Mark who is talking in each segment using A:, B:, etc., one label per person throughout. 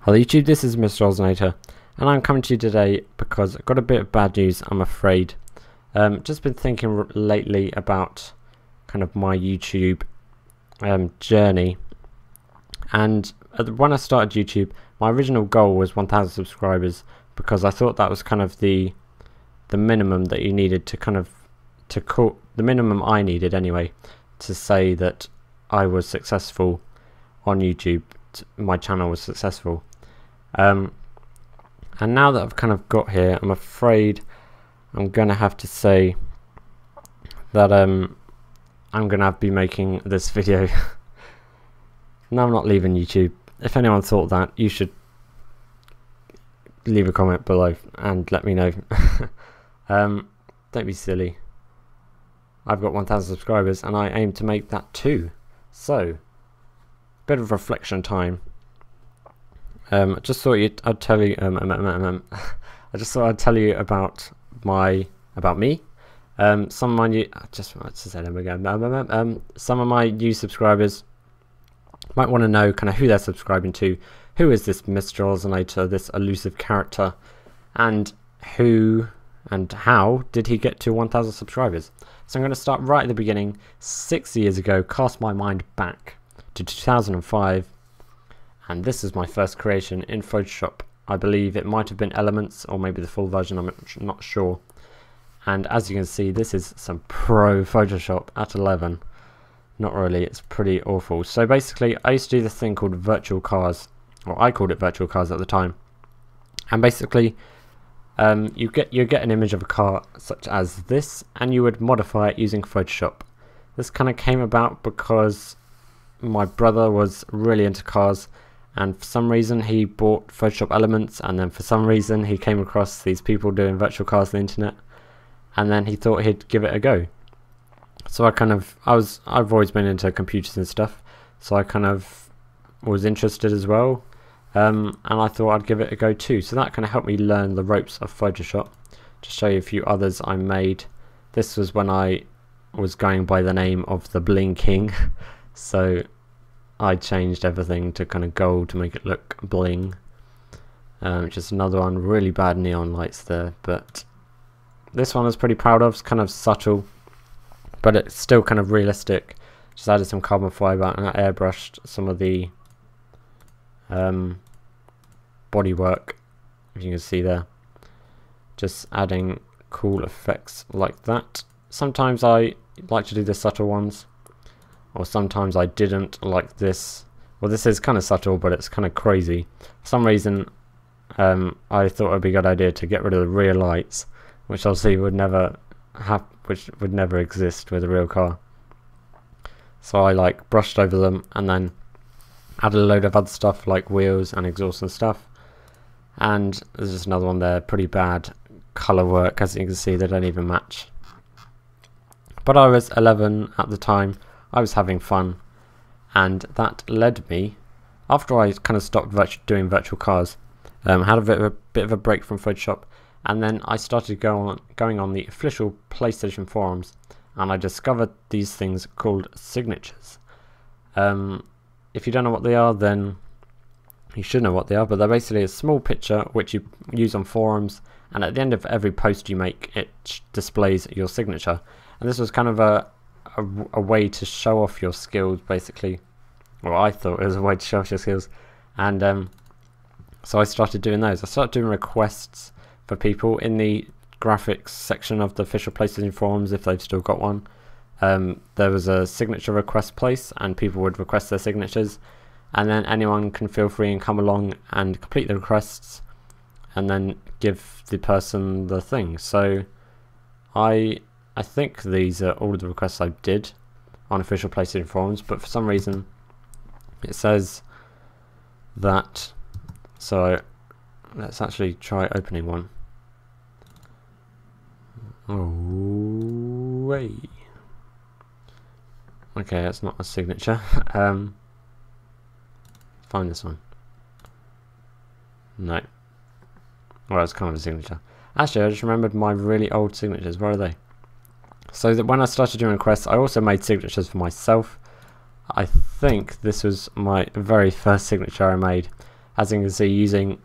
A: Hello YouTube, this is MrOllzinator, and I'm coming to you today because I've got a bit of bad news, I'm afraid. Just been thinking lately about kind of my YouTube journey, and when I started YouTube, my original goal was 1,000 subscribers because I thought that was kind of the minimum that you needed to kind of call the minimum I needed anyway to say that I was successful on YouTube. My channel was successful. And now that I've kind of got here, I'm afraid I'm gonna have to say that I'm gonna have to be making this video. No, I'm not leaving YouTube. If anyone thought that, you should leave a comment below and let me know. Don't be silly. I've got 1,000 subscribers and I aim to make that too. So, bit of reflection time. I just thought I'd tell you. I just thought I'd tell you about me. Some of my new, some of my new subscribers might want to know kind of who they're subscribing to. Who is this MrOllzinator, this elusive character, and who and how did he get to 1,000 subscribers? So I'm going to start right at the beginning. 6 years ago, cast my mind back to 2005. And this is my first creation in Photoshop. I believe it might have been Elements or maybe the full version, I'm not sure. And as you can see, this is some pro Photoshop at 11. Not really, it's pretty awful. So basically, I used to do this thing called virtual cars, or I called it virtual cars at the time. And basically, you get an image of a car such as this, and you would modify it using Photoshop. This kind of came about because my brother was really into cars, and for some reason he bought Photoshop Elements, and then for some reason he came across these people doing virtual cars on the internet, and then he thought he'd give it a go. So I've always been into computers and stuff, so I kind of was interested as well, and I thought I'd give it a go too. So that kind of helped me learn the ropes of Photoshop. To show you a few others I made. This was when I was going by the name of the Bling King, so I changed everything to kind of gold to make it look bling. Just another one, really bad neon lights there, but this one I was pretty proud of. It's kind of subtle, but it's still kind of realistic. Just added some carbon fiber and I airbrushed some of the bodywork, if you can see there. Just adding cool effects like that. Sometimes I like to do the subtle ones, or sometimes I didn't, like this. Well, this is kind of subtle, but it's kind of crazy. For some reason, I thought it would be a good idea to get rid of the rear lights, which obviously would never exist with a real car. So I like brushed over them and then added a load of other stuff like wheels and exhaust and stuff. And there's just another one there, pretty bad color work. As you can see, they don't even match. But I was 11 at the time. I was having fun, and that led me, after I kind of stopped doing virtual cars, had a bit of a break from Photoshop, and then I started going on the official PlayStation forums, and I discovered these things called signatures. If you don't know what they are, then you should know what they are, but they're basically a small picture which you use on forums, and at the end of every post you make, it displays your signature. And this was kind of a way to show off your skills, basically. Well, I thought it was a way to show off your skills, and so I started doing those. I started doing requests for people in the graphics section of the official PlayStation forums, if they've still got one. There was a signature request place, and people would request their signatures, and then anyone can feel free and come along and complete the requests, and then give the person the thing. So I think these are all of the requests I did on official PlayStation forums, but for some reason it says that. So let's actually try opening one. Oh, way. Okay, that's not a signature. Find this one. No. Well, it's kind of a signature. Actually, I just remembered my really old signatures. Where are they? So that when I started doing requests, I also made signatures for myself. I think this was my very first signature I made. as you can see, using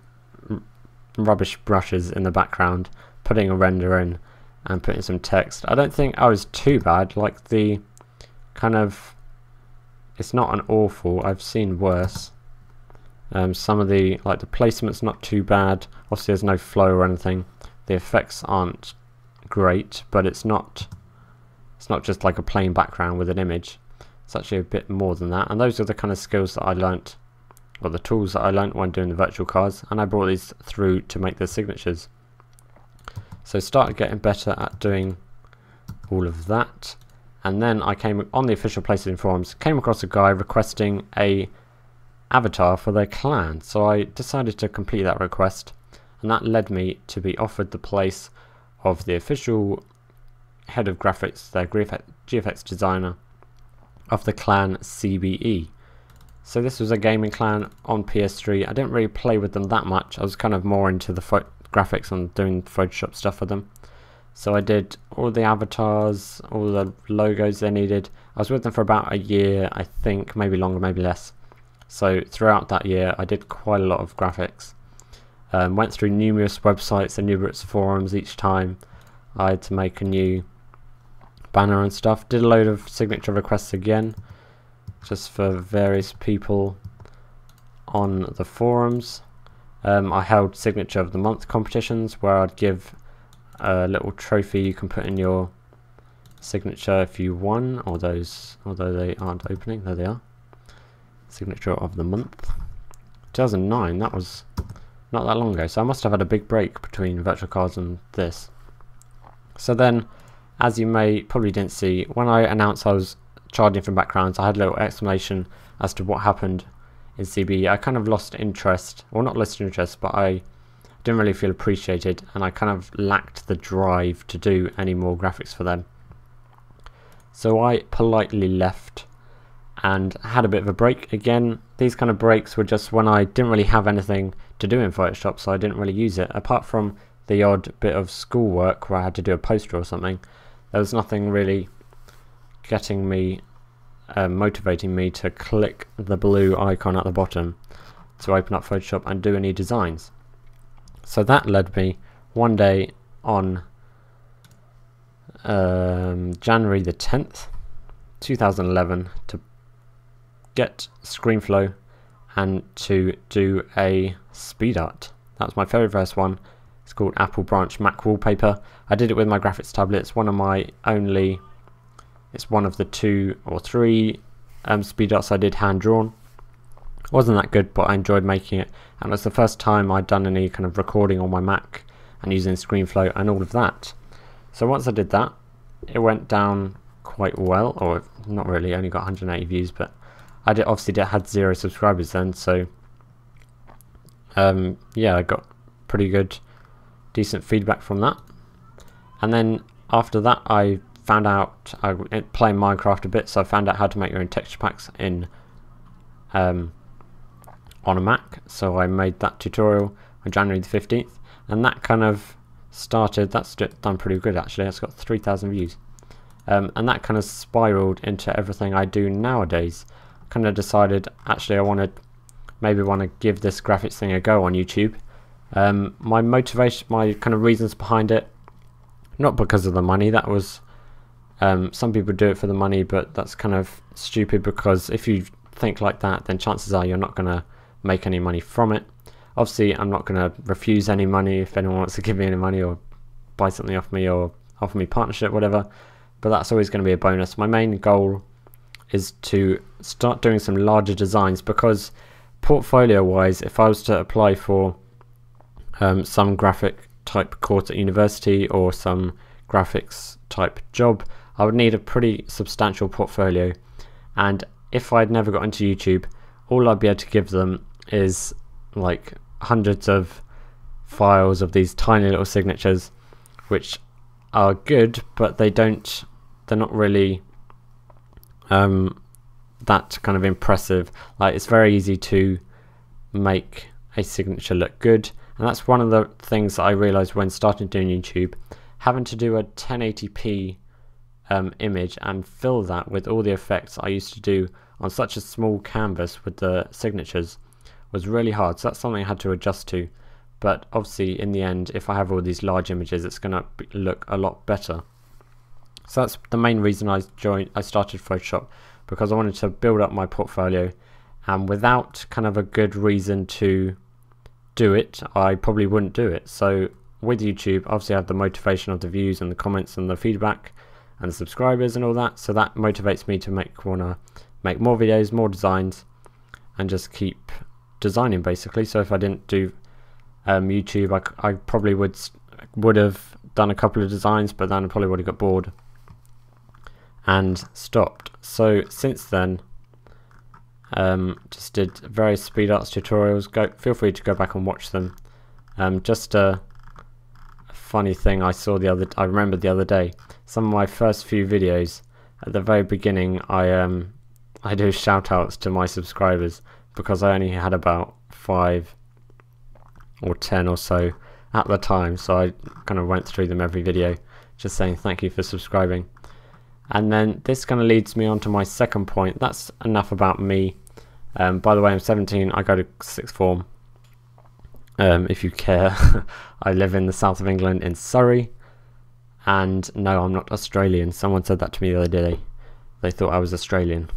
A: rubbish brushes in the background, putting a render in and putting some text. I don't think I was too bad. Like the kind of, it's not an awful, I've seen worse. Some of the, like the placement's not too bad. Obviously there's no flow or anything. The effects aren't great, but it's not just like a plain background with an image. It's actually a bit more than that, and those are the kind of skills that I learnt, or the tools that I learnt when doing the virtual cards, and I brought these through to make the signatures. So started getting better at doing all of that, and then I came on the official PlayStation forums, came across a guy requesting a avatar for their clan, so I decided to complete that request, and that led me to be offered the place of the official head of graphics, their GFX designer of the clan CBE. So this was a gaming clan on PS3. I didn't really play with them that much. I was kind of more into the graphics and doing Photoshop stuff for them. So I did all the avatars, all the logos they needed. I was with them for about a year, I think, maybe longer, maybe less. So throughout that year I did quite a lot of graphics. Went through numerous websites and numerous forums each time. I had to make a new banner and stuff. Did a load of signature requests again, just for various people on the forums. I held signature of the month competitions where I'd give a little trophy you can put in your signature if you won, or those, although they aren't opening, there they are. Signature of the month 2009, that was not that long ago, so I must have had a big break between virtual cards and this. So then, as you may probably didn't see, when I announced I was charging for backgrounds, I had a little explanation as to what happened in CBE. I kind of lost interest, or not lost interest, but I didn't really feel appreciated, and I kind of lacked the drive to do any more graphics for them. So I politely left and had a bit of a break. Again, these kind of breaks were just when I didn't really have anything to do in Photoshop, so I didn't really use it. Apart from the odd bit of schoolwork where I had to do a poster or something, there was nothing really getting me, motivating me to click the blue icon at the bottom to open up Photoshop and do any designs. So that led me one day on January the 10th 2011 to get ScreenFlow and to do a speed art. That was my very first one. It's called Apple Branch Mac Wallpaper. I did it with my graphics tablet. It's one of my only, it's one of the 2 or 3 speed arts I did hand drawn. It wasn't that good, but I enjoyed making it, and it was the first time I'd done any kind of recording on my Mac and using ScreenFlow and all of that. So once I did that, it went down quite well, or not really, only got 180 views, but I had 0 subscribers then, so yeah, I got pretty good, decent feedback from that. And then after that I found out, I playing Minecraft a bit, so I found out how to make your own texture packs in on a Mac, so I made that tutorial on January the 15th, and that kind of started, that's done pretty good actually. It's got 3,000 views, and that kind of spiraled into everything I do nowadays. Kind of decided actually I maybe want to give this graphics thing a go on YouTube. My motivation, my kind of reasons behind it, not because of the money. That was some people do it for the money, but that's kind of stupid, because if you think like that, then chances are you're not going to make any money from it. Obviously I'm not going to refuse any money if anyone wants to give me any money or buy something off me or offer me partnership, whatever, but that's always going to be a bonus. My main goal is to start doing some larger designs, because portfolio wise, if I was to apply for some graphic type course at university or some graphics type job, I would need a pretty substantial portfolio, and if I'd never got into YouTube, all I'd be able to give them is like hundreds of files of these tiny little signatures, which are good, but they're not really that kind of impressive. Like, it's very easy to make a signature look good, and that's one of the things that I realized when starting doing YouTube. Having to do a 1080p image and fill that with all the effects I used to do on such a small canvas with the signatures was really hard, so that's something I had to adjust to. But obviously in the end, if I have all these large images, it's going to look a lot better. So that's the main reason I started Photoshop, because I wanted to build up my portfolio, and without kind of a good reason to do it, I probably wouldn't do it. So with YouTube, obviously I have the motivation of the views and the comments and the feedback and the subscribers and all that, so that motivates me to want to make more videos, more designs, and just keep designing basically. So if I didn't do YouTube, I probably would have done a couple of designs, but then I probably would have got bored and stopped. So since then, just did various speed arts tutorials. Feel free to go back and watch them. Just a funny thing I remembered the other day. Some of my first few videos, at the very beginning, I do shoutouts to my subscribers, because I only had about 5 or 10 or so at the time, so I kind of went through them every video, just saying thank you for subscribing. And then this kind of leads me on to my second point. That's enough about me. By the way, I'm 17, I go to 6th form, if you care. I live in the south of England in Surrey, and no, I'm not Australian. Someone said that to me the other day. They thought I was Australian.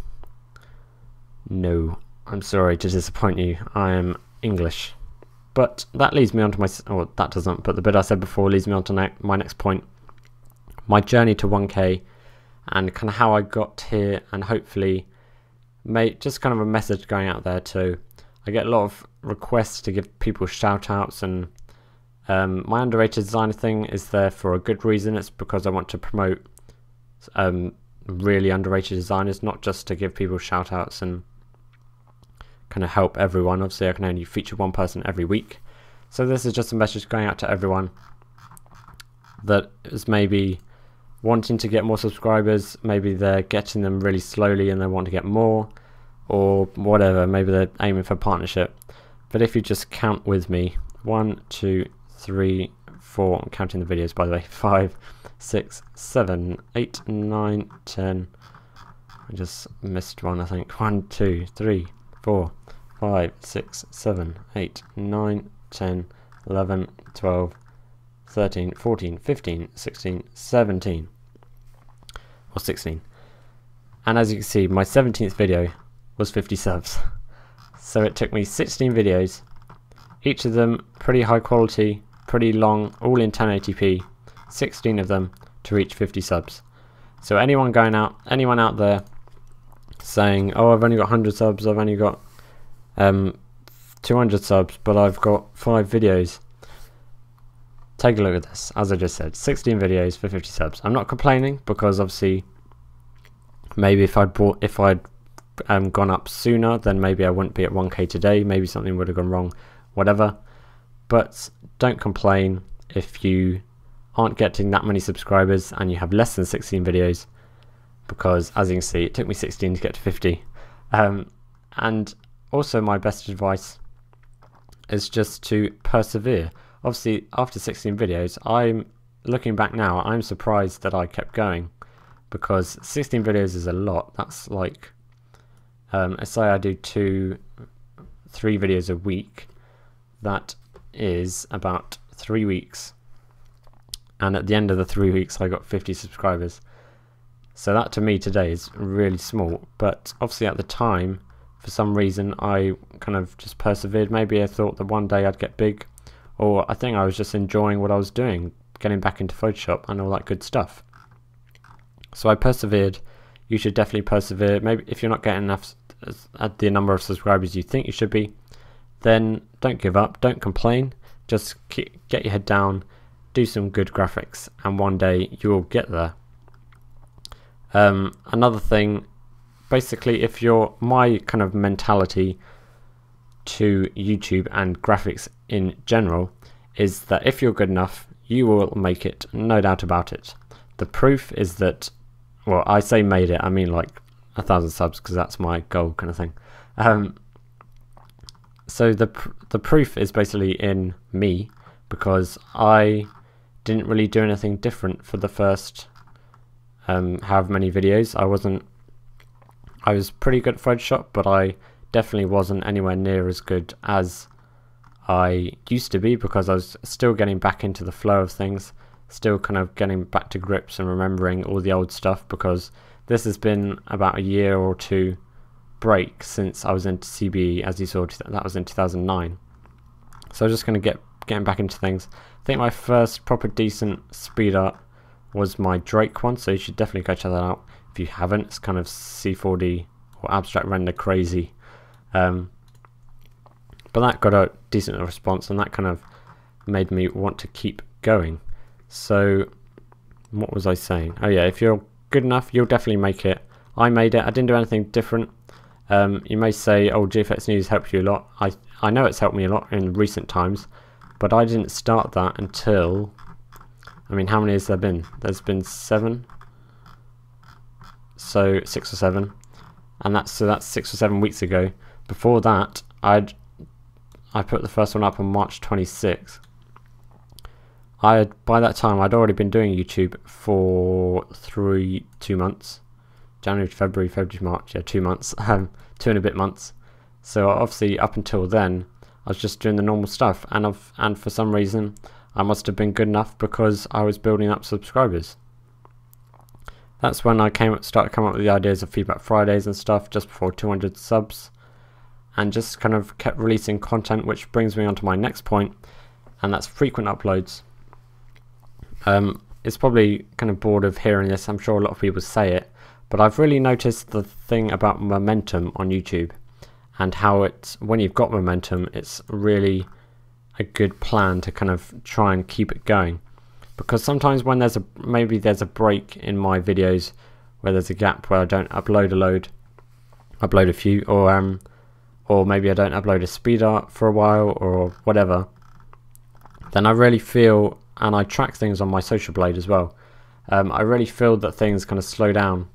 A: No, I'm sorry to disappoint you, I am English. But that leads me on to that doesn't, but the bit I said before leads me on to my next point. My journey to 1K, and kind of how I got here, and hopefully just kind of a message going out there too. I get a lot of requests to give people shout outs, and my underrated designer thing is there for a good reason. It's because I want to promote really underrated designers, not just to give people shout outs and kind of help everyone. Obviously I can only feature one person every week, so this is just a message going out to everyone that is maybe wanting to get more subscribers. Maybe they're getting them really slowly and they want to get more, or whatever, maybe they're aiming for partnership. But if you just count with me, 1, 2, 3, 4, I'm counting the videos by the way, 5, 6, 7, 8, 9, 10, I just missed one I think, 1, 2, 3, 4, 5, 6, 7, 8, 9, 10, 11, 12, 13, 14, 15, 16, 17, or 16. And as you can see, my 17th video was 50 subs. So it took me 16 videos, each of them pretty high quality, pretty long, all in 1080p, 16 of them to reach 50 subs. So anyone out there saying, oh, I've only got 100 subs, I've only got 200 subs, but I've got 5 videos, take a look at this. As I just said, 16 videos for 50 subs. I'm not complaining, because obviously maybe if I'd gone up sooner, then maybe I wouldn't be at 1K today, maybe something would have gone wrong, whatever. But don't complain if you aren't getting that many subscribers and you have less than 16 videos, because as you can see, it took me 16 to get to 50. And also my best advice is just to persevere. Obviously after 16 videos, I'm looking back now, I'm surprised that I kept going, because 16 videos is a lot. That's like, let's say I do 2-3 videos a week, that is about 3 weeks, and at the end of the 3 weeks I got 50 subscribers. So that to me today is really small, but obviously at the time, for some reason, I kind of just persevered. Maybe I thought that one day I'd get big, or I think I was just enjoying what I was doing, getting back into Photoshop and all that good stuff. So I persevered. You should definitely persevere. Maybe if you're not getting enough at the number of subscribers you think you should be, then don't give up, don't complain, just get your head down, do some good graphics, and one day you will get there. Another thing, basically, if my kind of mentality to YouTube and graphics in general is that if you're good enough, you will make it, no doubt about it. The proof is that, well, I say made it, I mean like 1,000 subs, because that's my goal kind of thing. So the proof is basically in me, because I didn't really do anything different for the first however many videos. I was pretty good at Photoshop, but I definitely wasn't anywhere near as good as I used to be, because I was still getting back into the flow of things, still kind of getting back to grips and remembering all the old stuff, because this has been about a year or two break since I was into CBE. As you saw, that was in 2009. So I'm just going to getting back into things. I think my first proper decent speed art was my Drake one, so you should definitely go check that out if you haven't. It's kind of C4D or abstract render crazy, but that got a decent response, and that kind of made me want to keep going. So what was I saying? Oh yeah, if you're good enough, you'll definitely make it. I made it. I didn't do anything different. You may say, oh, GFX News helped you a lot. I know it's helped me a lot in recent times, but I didn't start that until, I mean, how many has there been? There's been 7, so 6 or 7, and that's 6 or 7 weeks ago. Before that, I put the first one up on March 26th. By that time I'd already been doing YouTube for 2 months, January, February, March, yeah, 2 months, 2 and a bit months. So obviously up until then I was just doing the normal stuff, and for some reason I must have been good enough because I was building up subscribers. That's when I started coming up with the ideas of Feedback Fridays and stuff, just before 200 subs, and just kind of kept releasing content, which brings me on to my next point, and that's frequent uploads. It's probably kind of bored of hearing this, I'm sure a lot of people say it, but I've really noticed the thing about momentum on YouTube, and how when you've got momentum, it's really a good plan to kind of try and keep it going. Because sometimes when maybe there's a break in my videos, where there's a gap where I don't upload upload a few, or maybe I don't upload a speed art for a while or whatever, then I really feel, and I track things on my social blade as well, I really feel that things kind of slow down.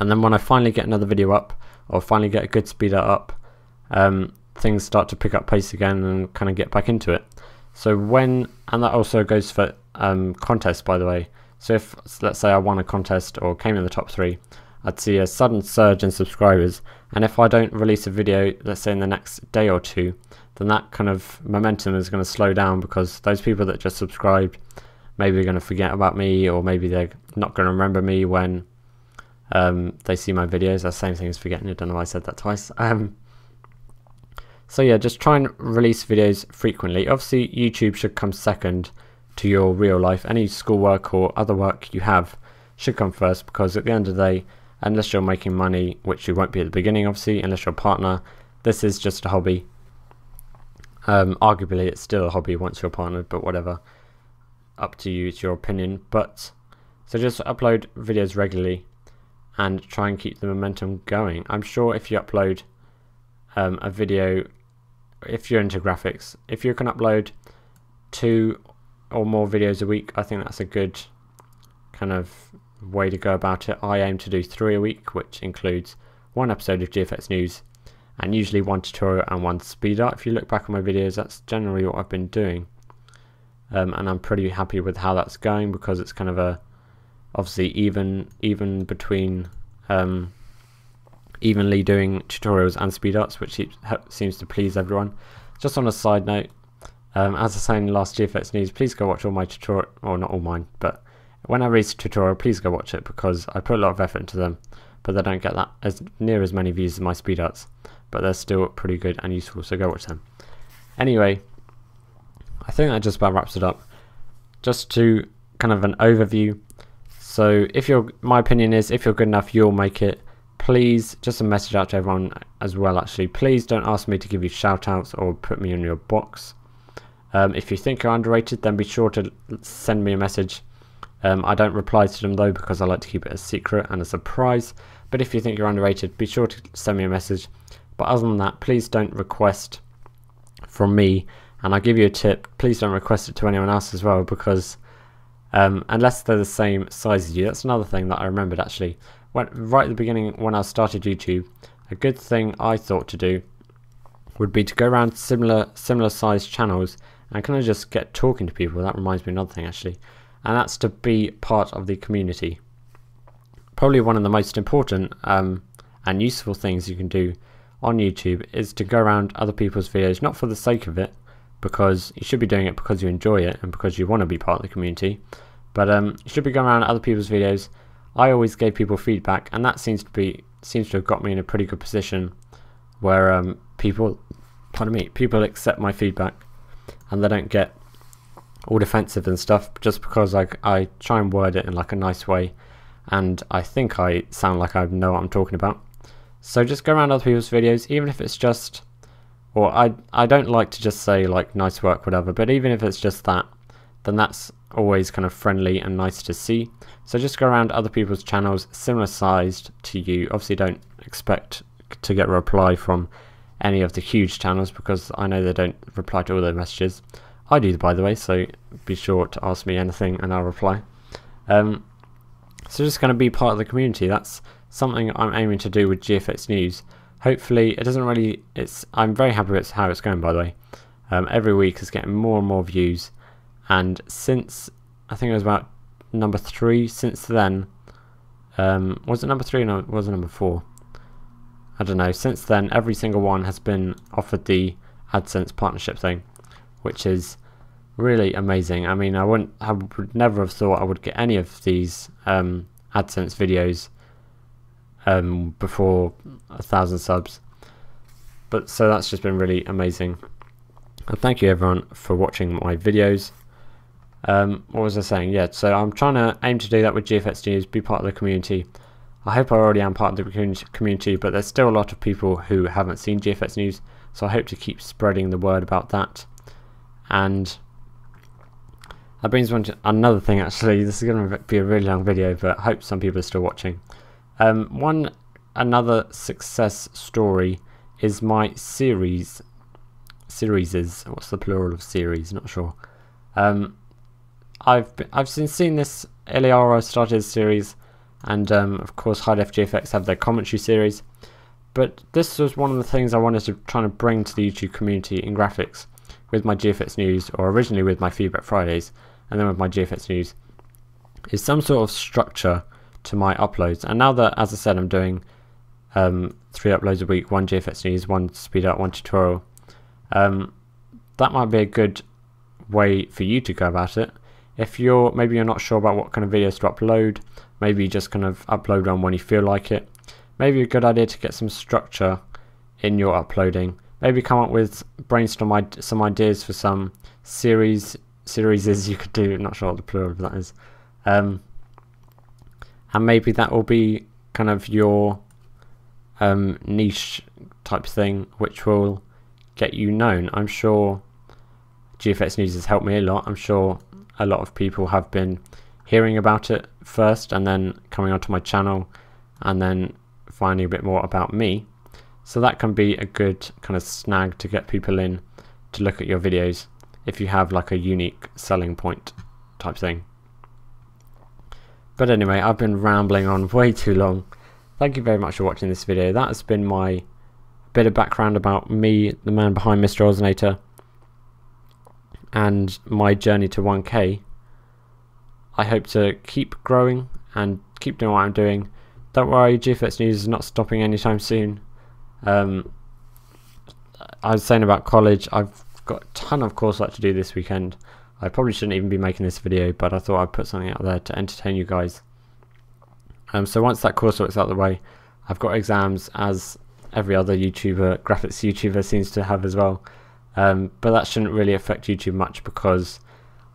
A: And then when I finally get another video up, or finally get a good speed art up, things start to pick up pace again and kind of get back into it. So and that also goes for contests, by the way. So if, let's say, I won a contest or came in the top 3, I'd see a sudden surge in subscribers, and if I don't release a video, let's say in the next day or 2, then that kind of momentum is going to slow down, because those people that just subscribed maybe are going to forget about me, or maybe they're not going to remember me when they see my videos. That's the same thing as forgetting. I don't know why I said that twice. So yeah, just try and release videos frequently. Obviously YouTube should come second to your real life. Any schoolwork or other work you have should come first, because at the end of the day, unless you're making money, which you won't be at the beginning obviously, unless you're a partner, this is just a hobby. Arguably it's still a hobby once you're partnered, but whatever, up to you, it's your opinion. But so just upload videos regularly and try and keep the momentum going. I'm sure if you upload a video, if you're into graphics, if you can upload 2 or more videos a week, I think that's a good kind of way to go about it. I aim to do 3 a week, which includes 1 episode of GFX News, and usually 1 tutorial and 1 speed art. If you look back on my videos, that's generally what I've been doing, and I'm pretty happy with how that's going, because it's kind of obviously even between evenly doing tutorials and speed arts, which seems to please everyone. Just on a side note, as I was saying in last GFX News, please go watch all my tutorial, or not all mine, but when I release a tutorial, please go watch it, because I put a lot of effort into them, but they don't get that near as many views as my speed arts, but they're still pretty good and useful, so go watch them. Anyway, I think that just about wraps it up. Just to kind of an overview. So my opinion is, if you're good enough, you'll make it. Please, just a message out to everyone as well actually, please don't ask me to give you shoutouts or put me in your box. If you think you're underrated, then be sure to send me a message. I don't reply to them though, because I like to keep it a secret and a surprise, but if you think you're underrated, be sure to send me a message. But other than that, please don't request from me, and I'll give you a tip, please don't request it to anyone else as well, because unless they're the same size as you. That's another thing that I remembered actually. Right at the beginning when I started YouTube, a good thing I thought to do would be to go around similar sized channels and kind of just get talking to people. That reminds me of another thing actually, and that's to be part of the community. Probably one of the most important and useful things you can do on YouTube is to go around other people's videos, not for the sake of it, because you should be doing it because you enjoy it and because you want to be part of the community, but you should be going around other people's videos. I always gave people feedback, and that seems to have got me in a pretty good position where people accept my feedback and they don't get all defensive and stuff just because I try and word it in like a nice way, and I think I sound like I know what I'm talking about. So just go around other people's videos, even if it's just, or I don't like to just say like nice work, whatever, but even if it's just that, then that's always kind of friendly and nice to see. So just go around other people's channels similar sized to you. Obviously don't expect to get a reply from any of the huge channels because I know they don't reply to all their messages. I do, by the way, so be sure to ask me anything and I'll reply. So just going to be part of the community. That's something I'm aiming to do with GFX News. Hopefully it doesn't really, I'm very happy with how it's going, by the way. Every week it's getting more and more views, and since I think it was about number 3, since then, was it number 3 or was it number 4? I don't know. Since then, every single one has been offered the AdSense partnership thing, which is really amazing. I mean, I would never have thought I would get any of these AdSense videos before 1,000 subs, but so that's just been really amazing. And thank you everyone for watching my videos. What was I saying? Yeah, so I'm trying to aim to do that with GFX News, be part of the community. I hope I already am part of the community, but there's still a lot of people who haven't seen GFX News, so I hope to keep spreading the word about that. And that brings me to another thing, actually. This is going to be a really long video, but I hope some people are still watching. Another success story is my series. What's the plural of series? Not sure. I've seen this Eliara started his series, and of course High Def GFX have their commentary series, but this was one of the things I wanted to try to bring to the YouTube community in graphics with my GFX News, or originally with my Feedback Fridays and then with my GFX News, is some sort of structure to my uploads. And now that, as I said, I'm doing 3 uploads a week, 1 GFX News, 1 speed up, 1 tutorial, that might be a good way for you to go about it. If maybe you're not sure about what kind of videos to upload, maybe you just kind of upload one when you feel like it, maybe a good idea to get some structure in your uploading. Maybe come up with, brainstorm some ideas for some series you could do. Not sure what the plural of that is. And maybe that will be kind of your niche type thing, which will get you known. I'm sure GFX News has helped me a lot. I'm sure a lot of people have been hearing about it first and then coming onto my channel and then finding a bit more about me. So that can be a good kind of snag to get people in to look at your videos if you have like a unique selling point type thing. But anyway, I've been rambling on way too long. Thank you very much for watching this video. That has been my bit of background about me, the man behind MrOllzinator, and my journey to 1K. I hope to keep growing and keep doing what I'm doing. Don't worry, GFX News is not stopping anytime soon. I was saying about college, I've got a ton of coursework to do this weekend. I probably shouldn't even be making this video, but I thought I'd put something out there to entertain you guys. So once that coursework's out of the way, I've got exams, as every other YouTuber, graphics YouTuber, seems to have as well. But that shouldn't really affect YouTube much because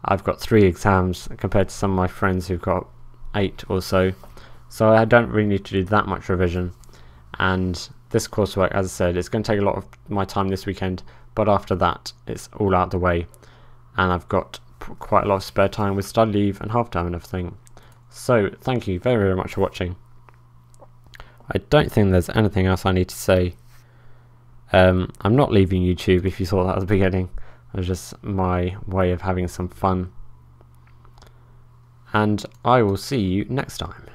A: I've got 3 exams compared to some of my friends who've got 8 or so. So I don't really need to do that much revision. And this coursework, as I said, it's going to take a lot of my time this weekend, but after that it's all out the way and I've got quite a lot of spare time with study leave and half time and everything. So thank you very, very much for watching. I don't think there's anything else I need to say. I'm not leaving YouTube, if you thought that at the beginning. It was just my way of having some fun. And I will see you next time.